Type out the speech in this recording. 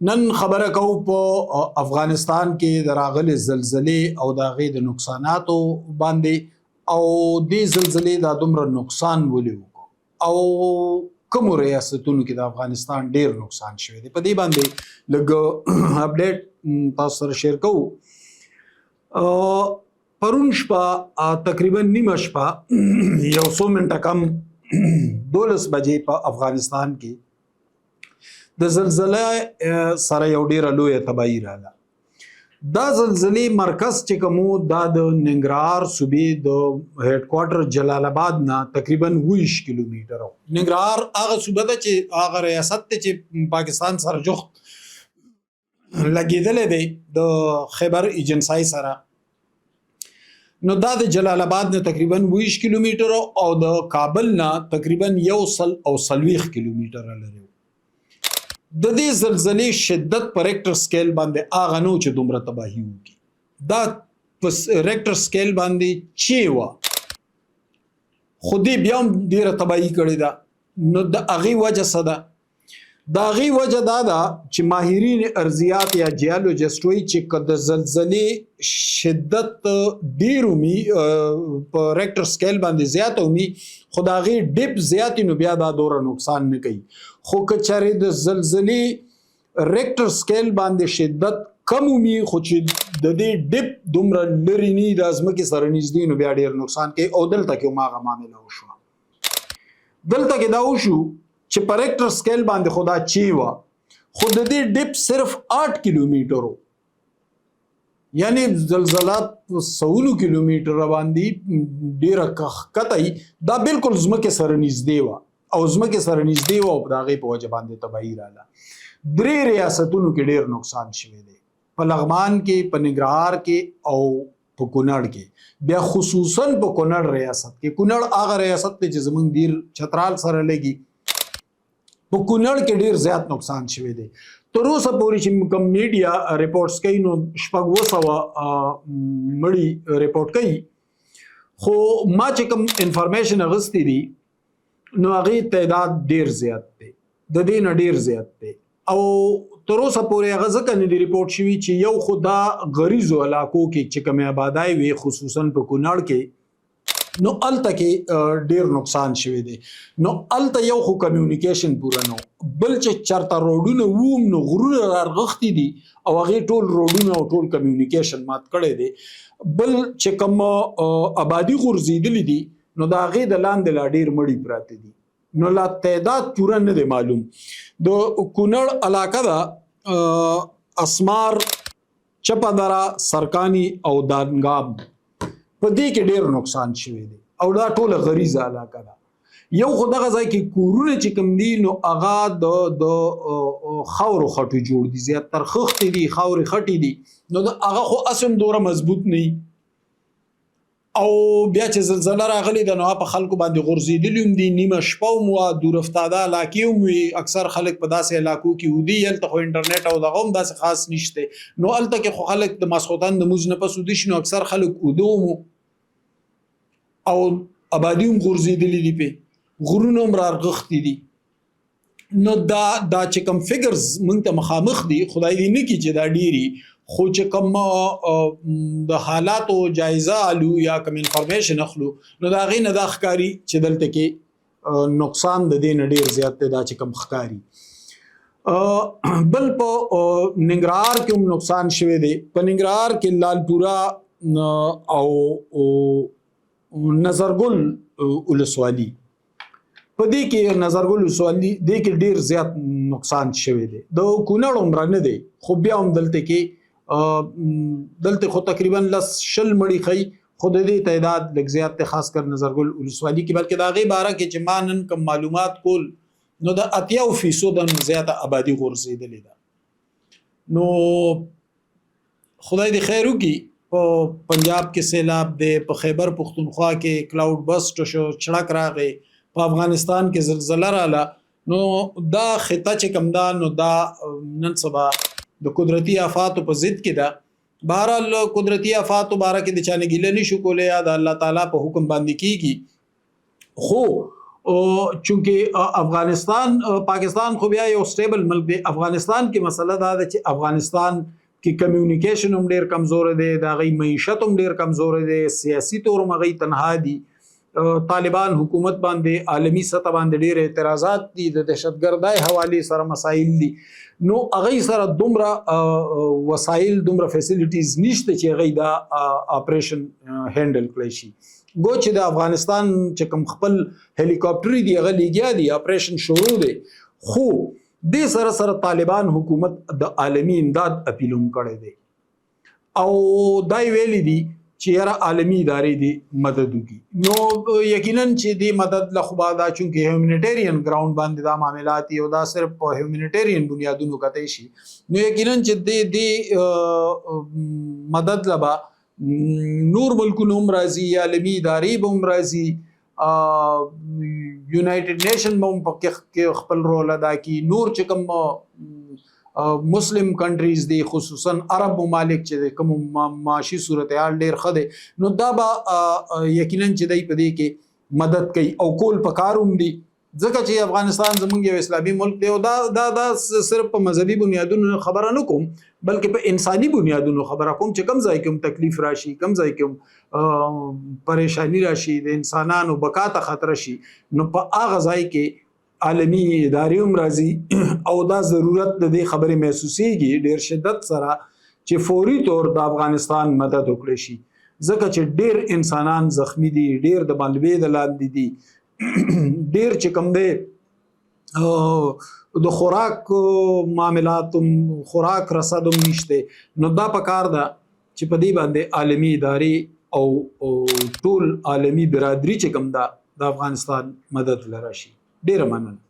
نن خبره کوو په افغانستان کې د راغلي زلزلې او د هغې د نقصاناتو باندې او دې زلزلې دا دومره نقصان ولې وکړو او کومو ریاستونو کې د افغانستان ډیر نقصان شوی دی. په دې باندې لږ اپډیټ تاسو سره شیر کوو. پرون شپه تقریبا نیمه شپه یو څو منټه کم 12 بجې په افغانستان کې د زلزلې سره یو ډیره لویه تباهي راغله. دا زلزلې مرکز چې کومو دا د ننګرهار صوبې د هډ کوارټر جلال آباد نه تقریبا 20 کیلومتره. ننګرهار هغه صوبه ده چې هغه ریاست ته چې پاکستان سره جوخت لګیدلې دی د خیبر ایجنسی سره. نو دا د جلال آباد نه تقریبا 20 کیلومتره او د کابل نه تقریبا 140 کیلومتره لري. د دې زلزلې شدت په ریکټر سکیل باندې هغه نو چې دومره تباهي وکړي. دا په ریکټر سکیل باندې چې وه خو دې بیا هم ډېره تباهي کړې ده. نو د هغې وجه څه ده؟ د هغې وجه دا ده چې ماهرین ارضیات یا جیالوجسټ وایي چې که د زلزلې شدت ډېر ومي په ریکټر سکیل باندې زیات ومي خو د هغې ډپ زیات نو بیا دا دوره نقصان نه کوي. خو که چېرې د زلزلې ریکټر سکیل باندې شدت کم ومي خو چې د دې ډپ دومره لرې ني د ځمکې سره نږدې نو بیا ډېر نقصان کوي. او دلته کې هم هغه معامله وشوه. دلته کې دا وشو چې په ریکټر سکیل باندې خو دا چې وه خو د دې ډپ صرف 8 کیلومترو، یعنی زلزلات په 100 کیلومتره باندې ډېره کښته دا بالکل ځمکې سره نږدې وه او ځمکې سره نږدې وه او د هغې په وجه باندې تباهي راغله. 3 ریاستونو کې ډېر نقصان شوی دی، په لغمان کې، په ننګرهار کې او په کونړ کې. بیا خصوصا په کونړ ریاست کې، کونړ هغه ریاست دی چې زموږ ډېر چترال سره لګي، په کونړ کې ډېر زیات نقصان شوی دی. تر اوسه پورې چې کوم میډیا ریپورټس کوي نو 600 مړي ریپورټ کوي، خو ما چې کوم انفارمیشن اخیستی دي نو هغې تعداد ډېر زیات دی، د دې نه ډېر زیات دی. او تر اوسه پورې هغه ځکه نه دی ریپورټ شوي چې یو خو دا غریزو علاقو کې چې کومې آبادۍ وي خصوصا په کونړ کې نو هلته کې ډېر نقصان شوی دی. نو هلته یو خو کمیونیکیشن پوره نه و، بل چې چېرته روډونه وو نو غرونه رارغښتي دي او هغې ټول روډونه او ټول کمیونیکیشن مات کړی دی. بل چې کوم آبادي غورځېدلي دي نو د هغې د لاندې لا ډېر مړي پراته دي، نو لا تعداد پوره نه دی معلوم. د کونړ علاقه ده اسمار، چپه دره، سرکاني او دانګام، په دې کې ډېر نقصان شوی دی او دا ټوله غریزه علاقه ده. یو خو دغه ځای کې کورونه چې کوم دي نو هغه د خاورو خټو جوړ دي، زیاتر خښتې دي، خاورې خټې دي، نو هغه خو اصلا دوره مضبوط نه وي. او بیا چې زلزله راغلې ده نو په خلکو باندې غورځېدلي هم دي، نیمه شپه هم وه، دورافتاده علاقې هم وي، اکثر خلک په داسې علاقو کې ودي. هلته خو انټرنیټ او دغه هم داسې خاص نشته، نو هلته کې خو خلک د ماسخوتن د لمونځ نه پس ویده شي نو اکثر خلک اوده هم او آبادي هم غورځېدلي دي، پې غرونه هم رارغښتي دي. نو دا چې کوم فګرز موږ ته مخامخ دي، خدای دې نه کړي چې دا ډېري، خو چې کوم د حالاتو جایزه الو یا کوم انفارمیشن اخلو نو د هغې نه دا ښکاري چې دلته کې نقصان د دې نه ډېر زیات دی، دا چې کوم ښکاري. بل په ننګرهار کې هم نقصان شوی دی. په ننګرهار کې لالپوره او نظرګل ولسوالي، په دې کې نظرګل ولسوالي دې کې ډېر زیات نقصان شوی دی. د کونړ عمره نه دی خو بیا هم دلته کې خو تقریبا 10 مړي ښیي، خو د دې تعداد لږ زیات دی، خاص کر نظرګل ولسوالي کې. بلکې د هغې باره کې چې ما نن کوم معلومات کول نو د 80% نه زیاته آبادي غورځېدلې ده. نو خدای دې خیر وکړي. په پنجاب کې سیلاب دی، په خیبر پښتونخوا کې کلاؤډ بسټ شو، چړک راغی، په افغانستان کې زلزله راله. نو دا خطه چې کوم ده نو دا نن سبا د قدرتي آفاتو په ضد کې ده. بهرحال قدرتي آفاتو باره کې د چا نه ګیله نشو کولی، یا د الله تعالی په حکم باندې کیږي. خو چونکه افغانستان پاکستان خو بیا یو سټیبل ملک دی. افغانستان کې مسله دا ده چې افغانستان کې کمیونیکیشن هم ډیر کمزور دی، د هغې معیشت هم ډیر کمزور دی، سیاسي طور هم هغې تنها دي. طالبان حکومت باندې عالمي سطح باندې ډیر اعتراضات دي، د دهشتګردۍ حوالې سره مسایل دي. نو هغې سره دومره وسایل دومره فیسیلیټیز نشته چې هغې دا اپریشن هینډل کړی شي. گو چې د افغانستان چې کوم خپل هلیکاپټر دي هغه لګیا دي، اپریشن شروع دی، خو دې سره سره طالبان حکومت د عالمي امداد اپیلوم کړی دی او دا ویلي دي چې یاره عالمي ادارې دې مدد وکړي. نو یقینا چې دې مدد له خوا دا چونکې هیومینیټیرین ګراوند باندې دا معاملات دي او دا صرف په هیومینیټیرین بنیادونو کتی شي، نو یقینا چې دې مدد لبا نور ملکونو هم راځي، عالمي ادارې به هم راځي، یونایټډ نیشن به هم پکې خپل رول ادا کړي، نور چې کوم مسلم کنټریز دي خصوصا عرب ممالک چې کوم معاشي صورتحال ډیر ښه دی، نو دا به یقینا چې دی په دې کې مدد کوي او کول پکار هم دي. ځکه چې افغانستان زموږ یو اسلامي ملک دی او دا صرف په مذهبي بنیادونو خبره نه کوم بلکې په انساني بنیادونو خبره کوم چې کم ځای کې هم تکلیف راشي، کم ځای کې هم پریشانی راشي، د انسانانو بقا ته خطر شي، نو په هغه ځای کې عالمي ادارې هم راځي او دا ضرورت د دې خبرې محسوسیږي ډیر شدت سره چې فوري طور د افغانستان مدد وکړي شي. ځکه چې ډیر انسانان زخمی دي، ډیر د مالوې د لاندې دي، ډیر چې کوم دی د خوراک معاملات خوراک رسد هم نشته. نو دا پکار ده چې په دې باندې عالمي ادارې او ټول عالمي برادری چې کوم ده د افغانستان مدد لراشي. ډیره مننه.